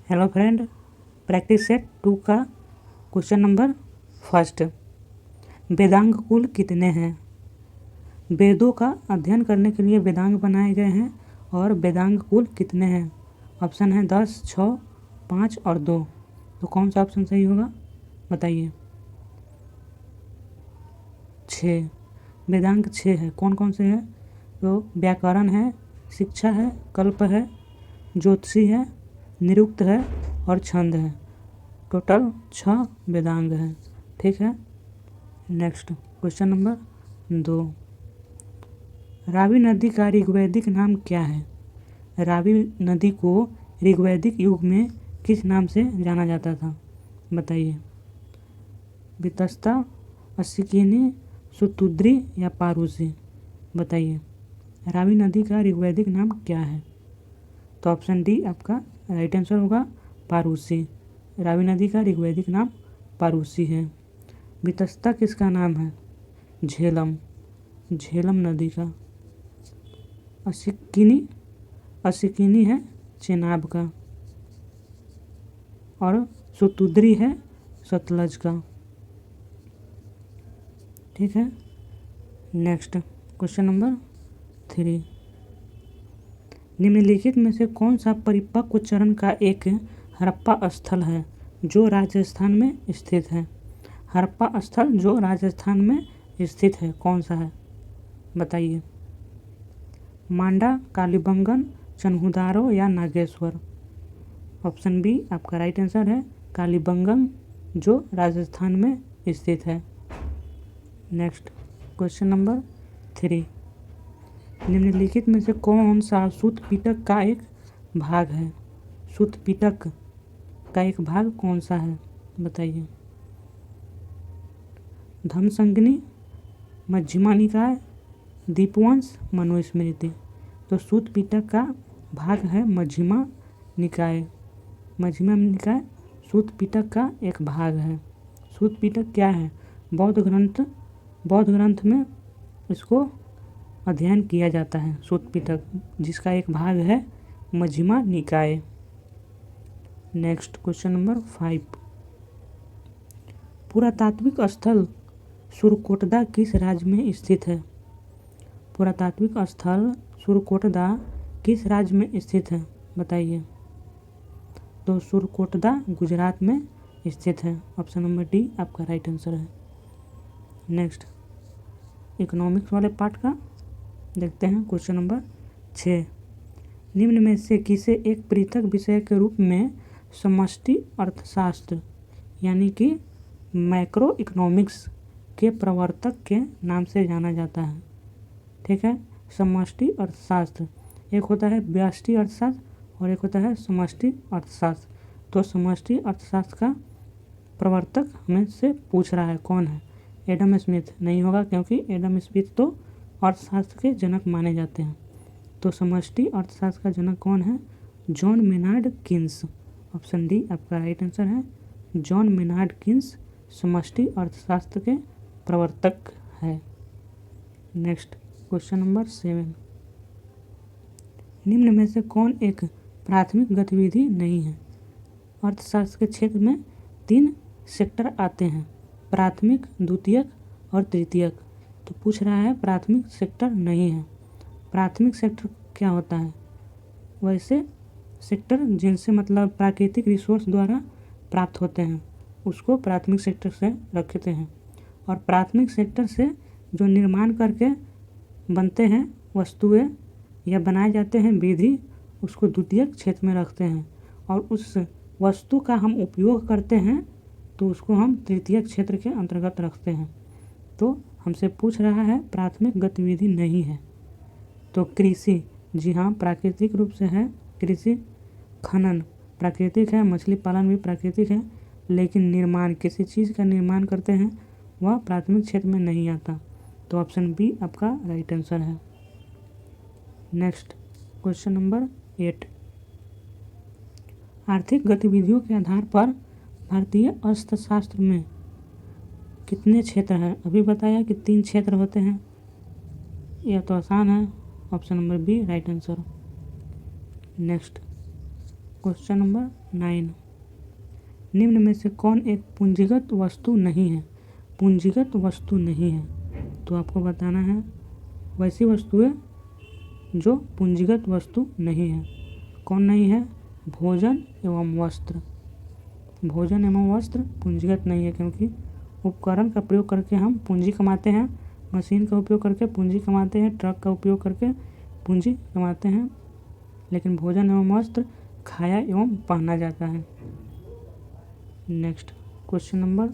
Hello friend, practice set 2 का question number first. Vedang कुल कितने हैं? वेदों का अध्ययन करने के लिए वेदांग बनाए गए हैं और वेदांग कुल कितने हैं? ऑप्शन है 10, 6, 5 और 2। तो कौन सा ऑप्शन सही होगा बताइए? 6। वेदांग 6 है। कौन कौन से हैं? तो व्याकरण है, शिक्षा है, कल्प है, ज्योतिषी है, निरुक्त है और छंद है। टोटल 6 वेदांग हैं। ठीक है। Next question number 2। रावी नदी का ऋग्वैदिक नाम क्या है? रावी नदी को ऋग्वैदिक युग में किस नाम से जाना जाता था बताइए? वितस्ता, असिकिनी, सुतुद्री या पारूसी? बताइए, रावी नदी का ऋग्वैदिक नाम क्या है? तो ऑप्शन डी आपका राइट आंसर होगा, पारूसी। रावी नदी का ऋग्वैदिक नाम पारूसी है। वितस्ता किसका नाम है? झेलम, झेलम नदी का। असिकिनी है चेनाब का। और सुतुद्री है सतलज का। ठीक है। Next question number 3। निम्नलिखित में से कौन सा परिपक्व चरण का एक हड़प्पा स्थल है जो राजस्थान में स्थित है? हड़प्पा स्थल जो राजस्थान में स्थित है कौन सा है बताइए? मांडा, कालीबंगन, चन्हुदारो या नागेश्वर? ऑप्शन बी आपका राइट आंसर है, कालीबंगन जो राजस्थान में स्थित है। Next question number 3। निम्नलिखित में से कौन सा सूत पिटक का एक भाग है? सूत पिटक का एक भाग कौन सा है बताइए? धम्मसंगिनी, मध्यमा निकाय, दीपवंश, मनुस्मृति? तो सूत पिटक का भाग है मध्यमा निकाय। मध्यमा निकाय सूत पिटक का एक भाग है। सूत पिटक क्या है? बौद्ध ग्रंथ में इसको अध्ययन किया जाता है। सूत पिटक जिसका एक भाग है मध्यमा निकाय। Next question number 5। पुरातात्विक स्थल सुरकोटदा किस राज्य में स्थित है? पुरातात्विक स्थल सुरकोटदा किस राज्य में स्थित है बताइए? तो सुरकोटदा गुजरात में स्थित है। ऑप्शन नंबर डी आपका राइट आंसर है। नेक्स्ट इकोनॉमिक्स वाले पार्ट का देखते हैं। Question number 6। निम्न में से किसे एक पृथक विषय के रूप में समष्टि अर्थशास्त्र यानी कि मैक्रो इकोनॉमिक्स के प्रवर्तक के नाम से जाना जाता है? ठीक है। समष्टि अर्थशास्त्र एक होता है व्यष्टि अर्थशास्त्र और एक होता है समष्टि अर्थशास्त्र। तो समष्टि अर्थशास्त्र का प्रवर्तक हमें से पूछ रहा है कौन है? एडम स्मिथ नहीं होगा, क्योंकि एडम स्मिथ तो अर्थशास्त्र के जनक माने जाते हैं। तो समष्टि अर्थशास्त्र का जनक कौन है? John Maynard Keynes. Option D आपका राइट आंसर है। जॉन मेनार्ड कीन्स समष्टि अर्थशास्त्र के प्रवर्तक है। Next question number 7। निम्न में से कौन एक प्राथमिक गतिविधि नहीं है? अर्थशास्त्र के क्षेत्र में 3 सेक्टर आते हैं, प्राथमिक, द्वितीयक और तृतीयक। तो पूछ रहा है प्राथमिक सेक्टर नहीं है। प्राथमिक सेक्टर क्या होता है? वैसे सेक्टर जिनसे मतलब प्राकृतिक रिसोर्स द्वारा प्राप्त होते हैं उसको प्राथमिक सेक्टर से रखते हैं। और प्राथमिक सेक्टर से जो निर्माण करके बनते हैं वस्तुएं या बनाए जाते हैं विधि, उसको द्वितीयक क्षेत्र में रखते हैं। और उस वस्तु का हम उपयोग करते हैं तो उसको हम तृतीयक क्षेत्र के अंतर्गत रखते हैं। तो हमसे पूछ रहा है प्राथमिक गतिविधि नहीं है। तो कृषि, जी हाँ, प्राकृतिक रूप से है। कृषि, खनन प्राकृतिक है, मछली पालन भी प्राकृतिक है, लेकिन निर्माण किसी चीज़ का निर्माण करते हैं वह प्राथमिक क्षेत्र में नहीं आता। तो ऑप्शन बी आपका राइट आंसर है। Next question number 8। आर्थिक गतिविधियों के आधार पर भारतीय अर्थशास्त्र में कितने क्षेत्र हैं? अभी बताया कि 3 क्षेत्र होते हैं। यह तो आसान है। Option number B right answer. Next question number 9 निम्न में से कौन एक पूंजीगत वस्तु नहीं है? पूंजीगत वस्तु नहीं है तो आपको बताना है वैसी वस्तुएं जो पूंजीगत वस्तु नहीं है। कौन नहीं है? भोजन एवं वस्त्र। भोजन एवं वस्त्र पूंजीगत नहीं है क्योंकि उपकरण का प्रयोग करके हम पूंजी कमाते हैं, मशीन का उपयोग करके पूंजी कमाते हैं, ट्रक का उपयोग करके पूंजी कमाते हैं, लेकिन भोजन एवं वस्त्र खाया एवं पहना जाता है। नेक्स्ट क्वेश्चन नंबर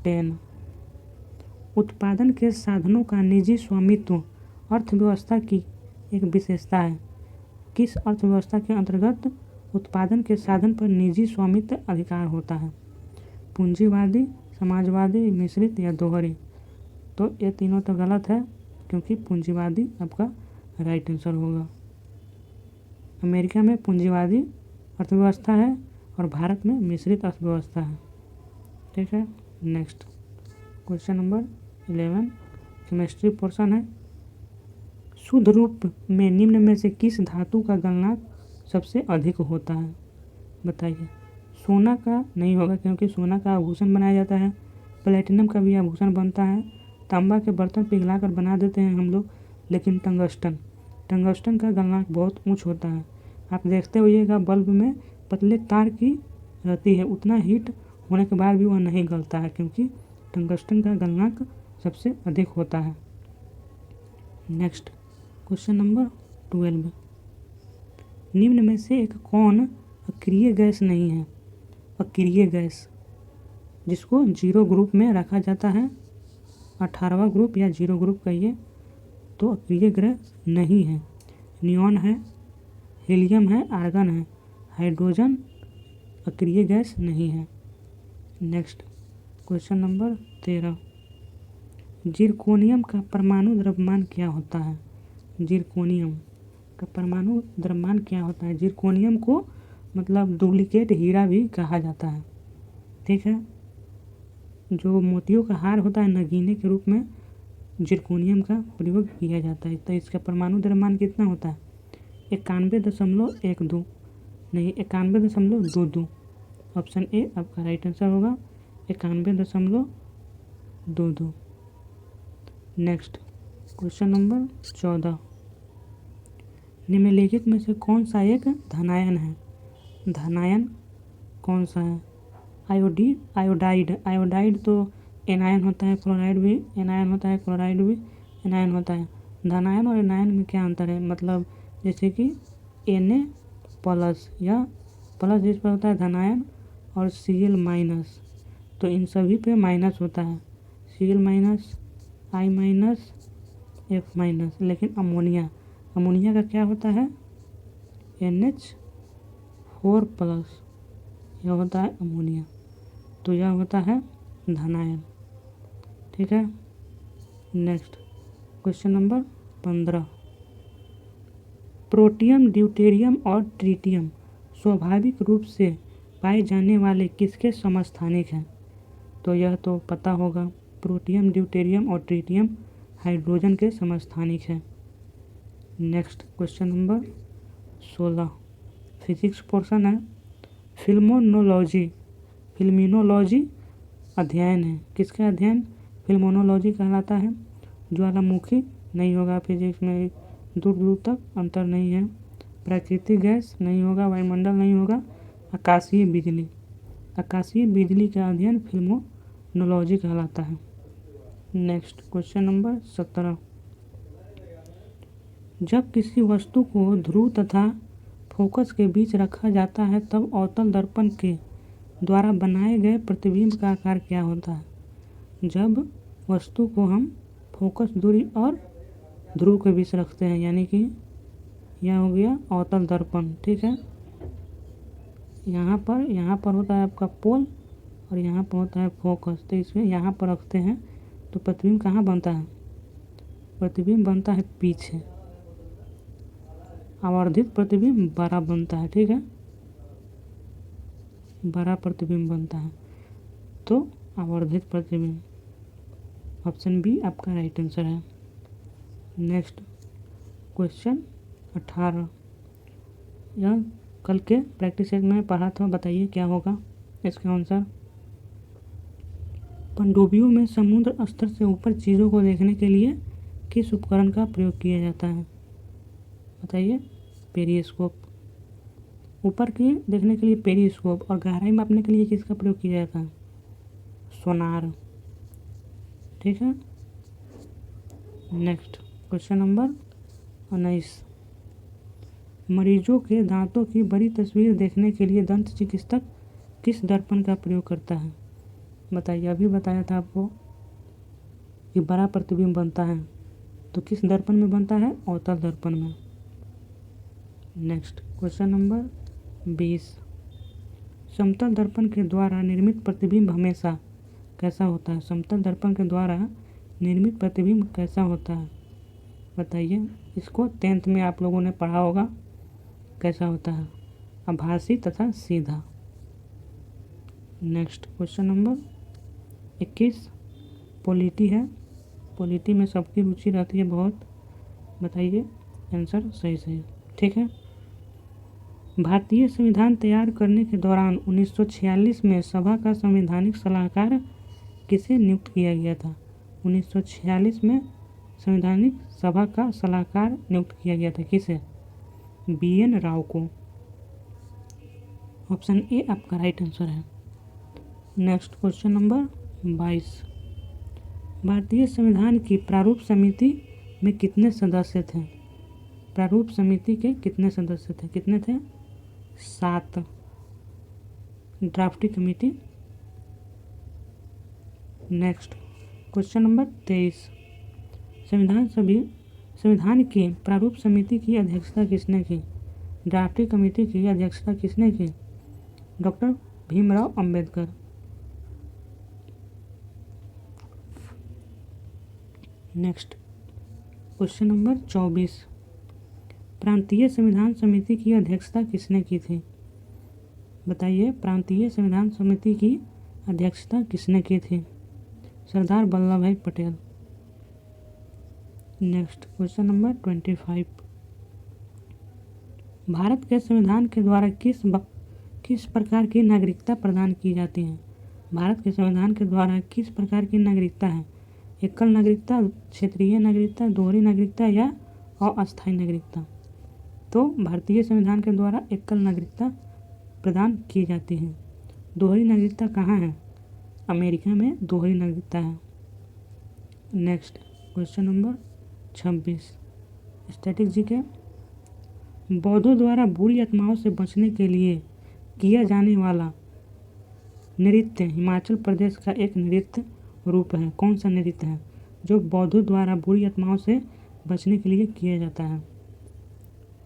10 उत्पादन के साधनों का निजी स्वामित्व अर्थव्यवस्था की एक विशेषता है। किस अर्थव्यवस्था के अंतर्गत उत्पादन के साधन पर निजी स्वामित्व अधिकार होता है? पूंजीवादी, समाजवादी, मिश्रित या दोहरी? तो ये तीनों तो गलत है क्योंकि पूंजीवादी आपका राइट आंसर होगा। अमेरिका में पूंजीवादी अर्थव्यवस्था है और भारत में मिश्रित अर्थव्यवस्था है। ठीक है। Next question number 11 chemistry portion है। शुद्ध रूप में निम्न में से किस धातु का गलनांक सबसे अधिक होता है? बताइए। सोना का नहीं होगा क्योंकि सोना का आभूषण बनाया जाता है, प्लेटिनम का भी आभूषण बनता है, तांबा के बर्तन पिघला कर बना देते हैं हम लोग, लेकिन टंगस्टन का गलनांक बहुत ऊंच होता है। आप देखते होइएगा बल्ब में पतले तार की रहती है, उतना हीट होने के बाद भी वह नहीं गलता है क्योंकि टंगस्टन का गलनांक सबसे अधिक होता है। नेक्स्ट क्वेश्चन नंबर 12 निम्न में से एक कौन अक्रिय गैस नहीं है? अक्रिय गैस जिसको जीरो ग्रुप में रखा जाता है, 18वां ग्रुप या जीरो ग्रुप कहिए, तो अक्रिय गैस नहीं है। नियॉन है, हीलियम है, आर्गन है, हाइड्रोजन अक्रिय गैस नहीं है। नेक्स्ट क्वेश्चन नंबर 13 जिरकोनियम का परमाणु द्रव्यमान क्या होता है? जिरकोनियम का परमाणु द्रव्यमान क्या होता है? जिरकोनियम को मतलब डुप्लीकेट हीरा भी कहा जाता है। ठीक है। जो मोतियों का हार होता है नगीने के रूप में जिरकोनियम का प्रयोग किया जाता है। तो इसका परमाणु द्रव्यमान कितना होता है? 91.12 नहीं 91.22। ऑप्शन ए आपका राइट आंसर होगा 91.22। नेक्स्ट क्वेश्चन नंबर 14 निम्नलिखित में से कौन सा एक धनायन है? धनायन कौन सा है? आयोडाइड तो एनायन होता है, क्लोराइड भी एनायन होता है, क्लोराइड भी एनायन होता है। धनायन और एनायन में क्या अंतर है? मतलब जैसे कि Na प्लस या प्लस जिस पर होता है धनायन और Cl माइनस, तो इन सभी पे माइनस होता है, Cl minus, I minus, F minus. लेकिन अमोनिया का क्या होता है? NH4 प्लस, यह होता है अमोनिया, तो यह होता है धनायन। ठीक है। Next question number 15 protium, deuterium और ट्रिटियम स्वाभाविक रूप से पाए जाने वाले किसके समस्थानिक हैं? तो यह तो पता होगा, प्रोटियम, ड्यूटेरियम और ट्रिटियम हाइड्रोजन के समस्थानिक हैं। Next question number 16 physics portion है। फिल्मिनोलॉजी अध्ययन है, किसका अध्ययन फिल्मोनोलॉजी कहलाता है? ज्वालामुखी नहीं होगा, फिजिक्स में दूर दूर तक अंतर नहीं है। प्राकृतिक गैस नहीं होगा, वायुमंडल नहीं होगा। आकाशीय बिजली का अध्ययन फिल्मोनोलॉजी कहलाता है। नेक्स्ट क्वेश्चन नंबर 17 जब किसी वस्तु को ध्रुव तथा फोकस के बीच रखा जाता है तब अवतल दर्पण के द्वारा बनाए गए प्रतिबिंब का आकार क्या होता है? जब वस्तु को हम फोकस दूरी और ध्रुव के बीच रखते हैं, यानी कि यह हो गया अवतल दर्पण। ठीक है। यहाँ पर होता है आपका पोल और यहाँ पर होता है फोकस, तो इसमें यहाँ पर रखते हैं तो प्रतिबिंब कहाँ बनता है? प्रतिबिंब बनता है पीछे, आवर्धित प्रतिबिंब बड़ा बनता है। ठीक है, बड़ा प्रतिबिंब बनता है, तो आवर्धित प्रतिबिंब। ऑप्शन बी आपका राइट आंसर है। नेक्स्ट क्वेश्चन 18 यह कल के प्रैक्टिस सेट में पढ़ा था, बताइए क्या होगा इसका आंसर। पनडुब्बियों में समुद्र स्तर से ऊपर चीज़ों को देखने के लिए किस उपकरण का प्रयोग किया जाता है, बताइए। पेरिस्कोप। ऊपर के देखने के लिए पेरिस्कोप और गहराई मापने के लिए किसका प्रयोग किया जाता है, सोनार। ठीक है। Next question number 19। मरीजों के दांतों की बड़ी तस्वीर देखने के लिए दंत चिकित्सक किस दर्पण का प्रयोग करता है, बताइए। अभी बताया था आपको कि बड़ा प्रतिबिंब बनता है, तो किस दर्पण में बनता है, अवतल दर्पण में। Next question number 20। समतल दर्पण के द्वारा निर्मित प्रतिबिंब हमेशा कैसा होता है, समतल दर्पण के द्वारा निर्मित प्रतिबिंब कैसा होता है, बताइए। इसको 10th में आप लोगों ने पढ़ा होगा कैसा होता है, आभासी तथा सीधा। Next question number 21। पॉलिटी है, पॉलिटी में सबकी रुचि रहती है बहुत, बताइए आंसर सही सही। ठीक है। भारतीय संविधान तैयार करने के दौरान 1946 में सभा का संवैधानिक सलाहकार किसे नियुक्त किया गया था, 1946 में संवैधानिक सभा का सलाहकार नियुक्त किया गया था, किसे, BN राव को। ऑप्शन ए आपका राइट आंसर है। Next question number 22। भारतीय संविधान की प्रारूप समिति में कितने सदस्य थे, प्रारूप समिति के कितने सदस्य थे, कितने थे, 7। Drafting committee. Next question number 23। संविधान की प्रारूप समिति की अध्यक्षता किसने की, ड्राफ्टिंग कमेटी की अध्यक्षता किसने की, doctor Bhimrao Ambedkar. Next question number 24। प्रांतीय संविधान समिति की अध्यक्षता किसने की थी, बताइए। प्रांतीय संविधान समिति की अध्यक्षता किसने की थी, सरदार वल्लभ भाई Patel. Next question number 25। Bharat के संविधान के द्वारा किस प्रकार की नागरिकता प्रदान की जाती है, भारत के संविधान के द्वारा किस प्रकार की नागरिकता है, एकल नागरिकता, क्षेत्रीय नागरिकता, दोहरी नागरिकता या अस्थायी नागरिकता। तो भारतीय संविधान के द्वारा एकल नागरिकता प्रदान की जाती है। दोहरी नागरिकता कहाँ है, अमेरिका में दोहरी नागरिकता है। Next question number 26। Static G के। बौद्धों द्वारा बुरी आत्माओं से बचने के लिए किया जाने वाला नृत्य हिमाचल प्रदेश का एक नृत्य रूप है, कौन सा नृत्य है जो बौद्धों द्वारा बुरी आत्माओं से बचने के लिए किया जाता है,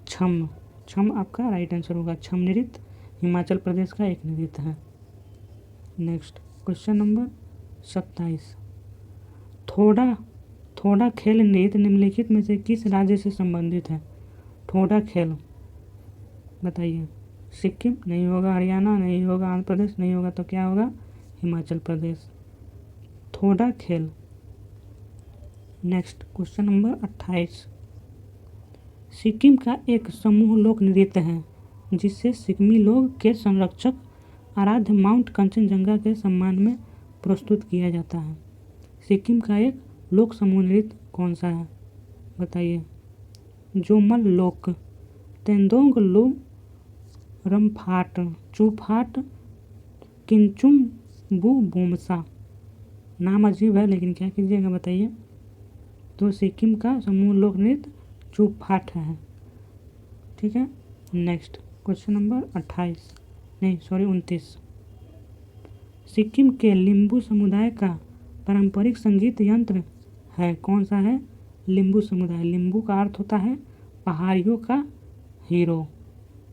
छम। छम आपका राइट आंसर होगा, छम नृत्य हिमाचल प्रदेश का एक नृत्य है। Next question number 27। थोड़ा खेल नृत्य निम्नलिखित में से किस राज्य से संबंधित है, थोड़ा खेल, बताइए। सिक्किम नहीं होगा, हरियाणा नहीं होगा, आंध्र प्रदेश नहीं होगा, तो क्या होगा, हिमाचल प्रदेश। थोड़ा खेल। Next question number 28। सिक्किम का एक समूह लोक नृत्य है जिसे सिक्किमी लोग के संरक्षक आराध्य माउंट कंचनजंगा के सम्मान में प्रस्तुत किया जाता है। सिक्किम का एक लोक समूह नृत्य कौन सा है, बताइए। जोमल लोक, तेंदोंग लो, रमफाट, चूफाट, किंचुम बू बोमसा। नाम अजीब है लेकिन क्या कीजिएगा, बताइए। तो सिक्किम का समूह लोक नृत्य चूफाट है। ठीक है। Next question number 29। सिक्किम के लिम्बू समुदाय का पारंपरिक संगीत यंत्र है, कौन सा है, लिम्बू समुदाय। लिम्बू का अर्थ होता है पहाड़ियों का हीरो,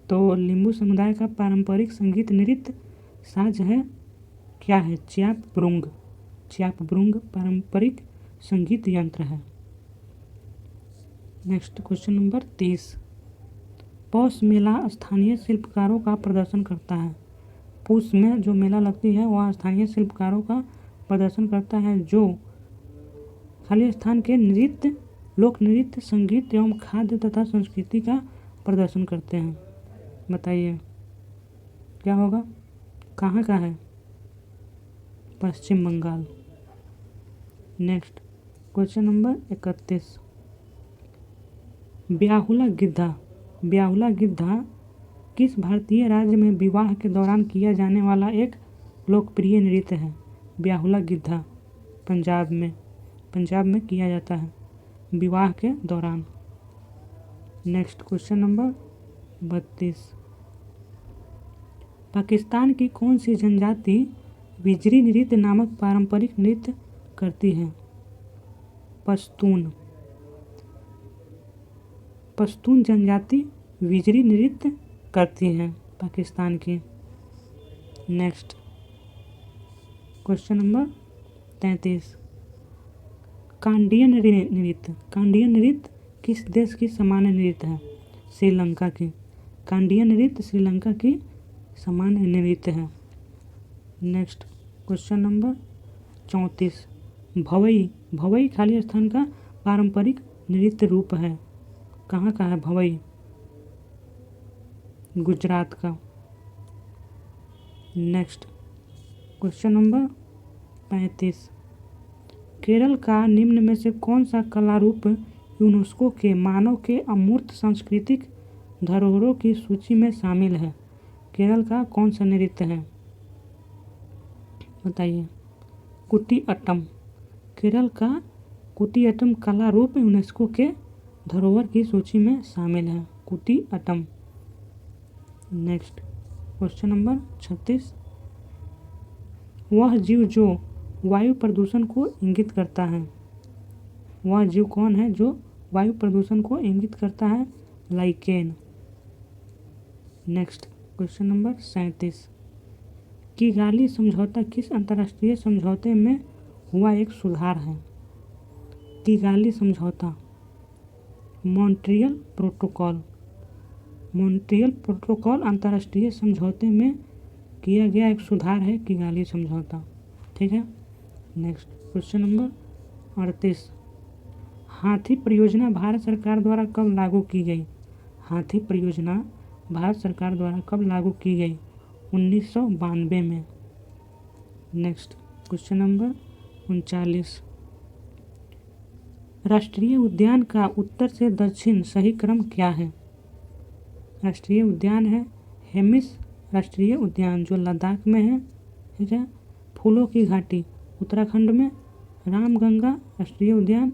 तो लिम्बू समुदाय का पारंपरिक संगीत नृत्य साज है, क्या है, च्याप ब्रुंग। च्याप ब्रुंग पारंपरिक संगीत यंत्र है। Next question number 30। पौष मेला स्थानीय शिल्पकारों का प्रदर्शन करता है। पूष में जो मेला लगती है वह स्थानीय शिल्पकारों का प्रदर्शन करता है जो खाली स्थान के नृत्य, लोक नृत्य, संगीत एवं खाद्य तथा संस्कृति का प्रदर्शन करते हैं। बताइए क्या होगा, कहाँ का है? पश्चिम बंगाल। नेक्स्ट क्वेश्चन नंबर 31, ब्याहुला गिद्धा। ब्याहुला गिद्धा किस भारतीय राज्य में विवाह के दौरान किया जाने वाला एक लोकप्रिय नृत्य है? ब्याहुला गिद्धा पंजाब में किया जाता है विवाह के दौरान। नेक्स्ट क्वेश्चन नंबर 32, पाकिस्तान की कौन सी जनजाति विजरी नृत्य नामक पारंपरिक नृत्य करती है? पश्तून जनजाति विजरी नृत्य करती हैं पाकिस्तान की। नेक्स्ट क्वेश्चन नंबर 33, कांडियन नृत्य किस देश की सामान्य नृत्य है? श्रीलंका की। कांडियन नृत्य श्रीलंका की सामान्य नृत्य है। नेक्स्ट क्वेश्चन नंबर 34, भवई खाली स्थान का पारंपरिक नृत्य रूप है। कहाँ का है भवई? गुजरात का। नेक्स्ट क्वेश्चन नंबर 35, केरल का निम्न में से कौन सा कला रूप यूनेस्को के मानव के अमूर्त सांस्कृतिक धरोहरों की सूची में शामिल है? केरल का कौन सा नृत्य है? बताइए। कुटियाट्टम। केरल का कुटियाट्टम कला रूप यूनेस्को के धरोहर की सूची में शामिल है, कुटियाट्टम। नेक्स्ट क्वेश्चन नंबर 36, वह जीव जो वायु प्रदूषण को इंगित करता है। वह जीव कौन है जो वायु प्रदूषण को इंगित करता है? Lichen. Next question number 37, Kigali समझौता किस अंतर्राष्ट्रीय समझौते में हुआ एक सुधार है? किगाली समझौता मॉन्ट्रियल प्रोटोकॉल अंतर्राष्ट्रीय समझौते में किया गया एक सुधार है किगाली समझौता। ठीक है। नेक्स्ट क्वेश्चन नंबर 38, हाथी परियोजना भारत सरकार द्वारा कब लागू की गई? हाथी परियोजना भारत सरकार द्वारा कब लागू की गई? 1992 में। नेक्स्ट क्वेश्चन नंबर 39, राष्ट्रीय उद्यान का उत्तर से दक्षिण सही क्रम क्या है? राष्ट्रीय उद्यान है हेमिस राष्ट्रीय उद्यान जो लद्दाख में है। ठीक है। फूलों की घाटी उत्तराखंड में, रामगंगा राष्ट्रीय उद्यान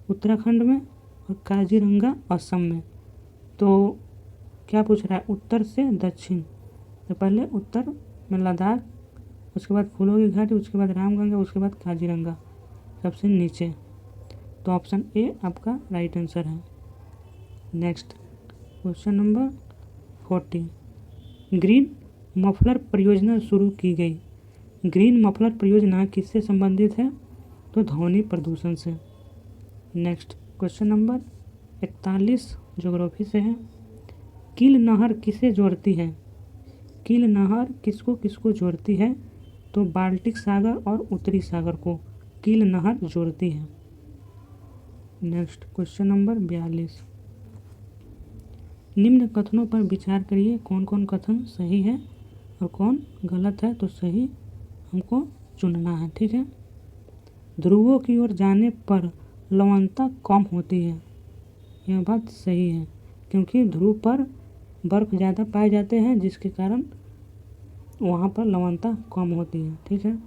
उत्तराखंड में और काजीरंगा असम में। तो क्या पूछ रहा है? उत्तर से दक्षिण। तो पहले उत्तर में लद्दाख, उसके बाद फूलों की घाटी, उसके बाद रामगंगा, उसके बाद काजीरंगा सबसे नीचे। तो ऑप्शन ए आपका राइट आंसर है। Next question number 40, green muffler परियोजना शुरू की गई। ग्रीन मफलर परियोजना किससे संबंधित है? तो ध्वनि प्रदूषण से। नेक्स्ट क्वेश्चन नंबर 41 ज्योग्राफी से है, कील नहर किसे जोड़ती है? कील नहर किसको किसको जोड़ती है? तो बाल्टिक सागर और उत्तरी सागर को कील नहर जोड़ती है। नेक्स्ट क्वेश्चन नंबर 42, निम्न कथनों पर विचार करिए, कौन कौन कथन सही है और कौन गलत है। तो सही हमको चुनना है। ठीक है। ध्रुवों की ओर जाने पर लवणता कम होती है। यह बात सही है क्योंकि ध्रुव पर बर्फ ज़्यादा पाए जाते हैं जिसके कारण वहाँ पर लवणता कम होती है। ठीक है।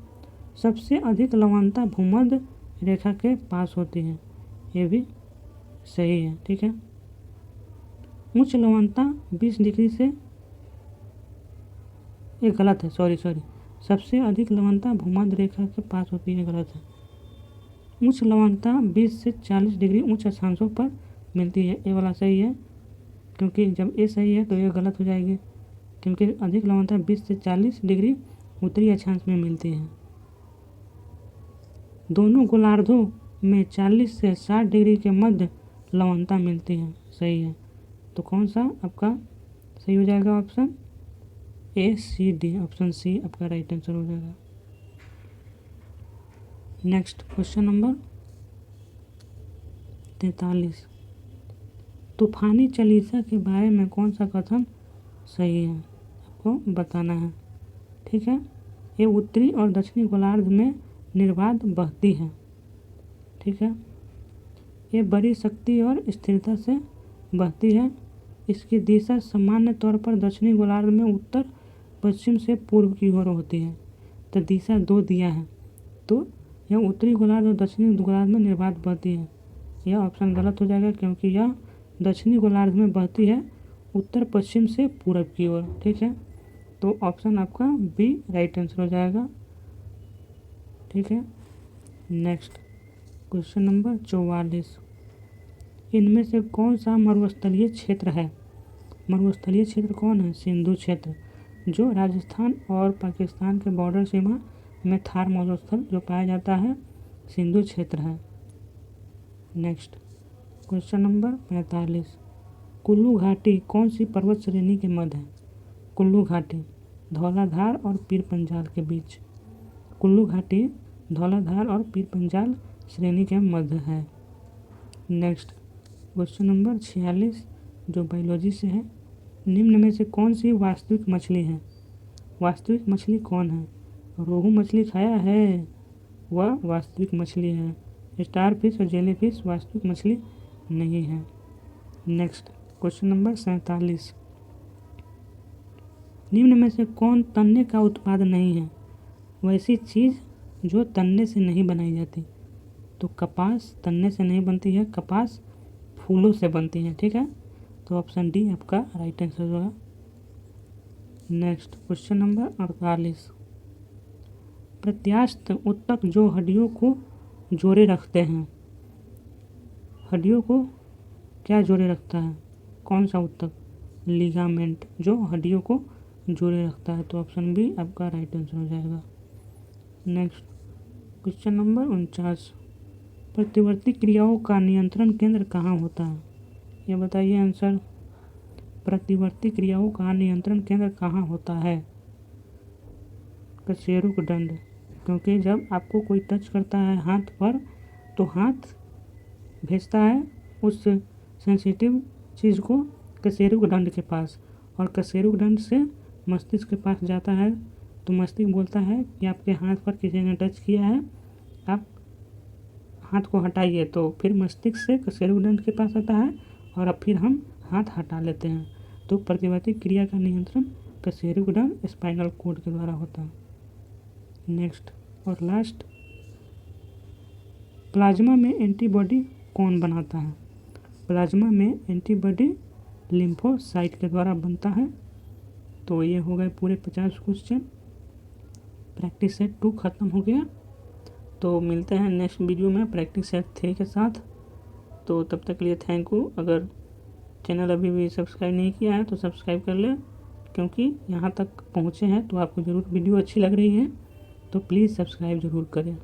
सबसे अधिक लवणता भूमध्य रेखा के पास होती है। ये भी सही है। ठीक है। उच्च लवणता 20 डिग्री से, ये गलत है, सॉरी सबसे अधिक लवणता भूमध्य रेखा के पास होती है, गलत है। उच्च लवणता 20 से 40 डिग्री उच्च अक्षांशों पर मिलती है। ये वाला सही है क्योंकि जब ये सही है तो ये गलत हो जाएगी क्योंकि अधिक लवणता 20 से 40 डिग्री उत्तरी अक्षांश में मिलती है। दोनों गोलार्धों में 40 से 60 डिग्री के मध्य लवणता मिलती है। सही है। तो कौन सा आपका सही हो जाएगा? Option A C D, option C आपका राइट आंसर हो जाएगा। नेक्स्ट क्वेश्चन नंबर 43, तूफानी चालीसा के बारे में कौन सा कथन सही है, आपको बताना है। ठीक है, ये उत्तरी और दक्षिणी गोलार्ध में निर्बाध बहती है। ठीक है, ये बड़ी शक्ति और स्थिरता से बहती है। इसकी दिशा सामान्य तौर पर दक्षिणी गोलार्ध में उत्तर पश्चिम से पूर्व की ओर होती है। तो दिशा दो दिया है, तो यह उत्तरी गोलार्ध और दक्षिणी गोलार्ध में निर्बाध बहती है। यह ऑप्शन गलत हो जाएगा क्योंकि यह दक्षिणी गोलार्ध में बहती है उत्तर पश्चिम से पूर्व की ओर। ठीक है, तो ऑप्शन आपका बी राइट आंसर हो जाएगा। ठीक है, नेक्स्ट क्वेश्चन नंबर 44, इनमें से कौन सा मरुस्थलीय क्षेत्र है? मरुस्थलीय क्षेत्र कौन है? सिंधु क्षेत्र, जो राजस्थान और पाकिस्तान के बॉर्डर सीमा में थार मरुस्थल जो पाया जाता है सिंधु क्षेत्र है। नेक्स्ट क्वेश्चन नंबर 45, कुल्लू घाटी कौन सी पर्वत श्रेणी के मध्य है? कुल्लू घाटी धौलाधार और पीर पंजाल के बीच। कुल्लू घाटी धौलाधार और पीर पंजाल श्रेणी के मध्य है। नेक्स्ट क्वेश्चन नंबर 46 जो बायोलॉजी से है, निम्न में से कौन सी वास्तविक मछली है? वास्तविक मछली कौन है? रोहू मछली खाया है, वह वास्तविक मछली है। स्टार फिश और जेली फिश वास्तविक मछली नहीं है। नेक्स्ट क्वेश्चन नंबर 47, निम्न में से कौन तन्ने का उत्पाद नहीं है? वैसी चीज़ जो तन्ने से नहीं बनाई जाती। तो कपास तन्ने से नहीं बनती है, कपास फूलों से बनती है। ठीक है, तो ऑप्शन डी आपका राइट आंसर होगा। नेक्स्ट क्वेश्चन नंबर 48, प्रत्यास्थ ऊतक जो हड्डियों को जोड़े रखते हैं। हड्डियों को क्या जोड़े रखता है? कौन सा ऊतक? लिगामेंट, जो हड्डियों को जोड़े रखता है। तो ऑप्शन बी आपका राइट आंसर हो जाएगा। नेक्स्ट क्वेश्चन नंबर 49, प्रतिवर्ती क्रियाओं का नियंत्रण केंद्र कहाँ होता है? ये बताइए आंसर। प्रतिवर्ती क्रियाओं का नियंत्रण केंद्र कहाँ होता है? कशेरुक दंड, क्योंकि जब आपको कोई टच करता है हाथ पर तो हाथ भेजता है उस सेंसिटिव चीज़ को कशेरुक दंड के पास, और कशेरुक दंड से मस्तिष्क के पास जाता है। तो मस्तिष्क बोलता है कि आपके हाथ पर किसी ने टच किया है, आप हाथ को हटाइए। तो फिर मस्तिष्क से कशेरुक दंड के पास आता है और अब फिर हम हाथ हटा लेते हैं। तो प्रतिवर्ती क्रिया का नियंत्रण कशेरुक दंड स्पाइनल कोड के द्वारा होता है। नेक्स्ट और लास्ट, प्लाज्मा में एंटीबॉडी कौन बनाता है? प्लाज्मा में एंटीबॉडी लिम्फोसाइट के द्वारा बनता है। तो ये हो गए पूरे 50 क्वेश्चन। प्रैक्टिस सेट 2 ख़त्म हो गया। तो मिलते हैं नेक्स्ट वीडियो में प्रैक्टिस सेट 3 के साथ। तो तब तक के लिए थैंक यू। अगर चैनल अभी भी सब्सक्राइब नहीं किया है तो सब्सक्राइब कर लें, क्योंकि यहाँ तक पहुँचे हैं तो आपको ज़रूर वीडियो अच्छी लग रही है, तो प्लीज़ सब्सक्राइब ज़रूर करें।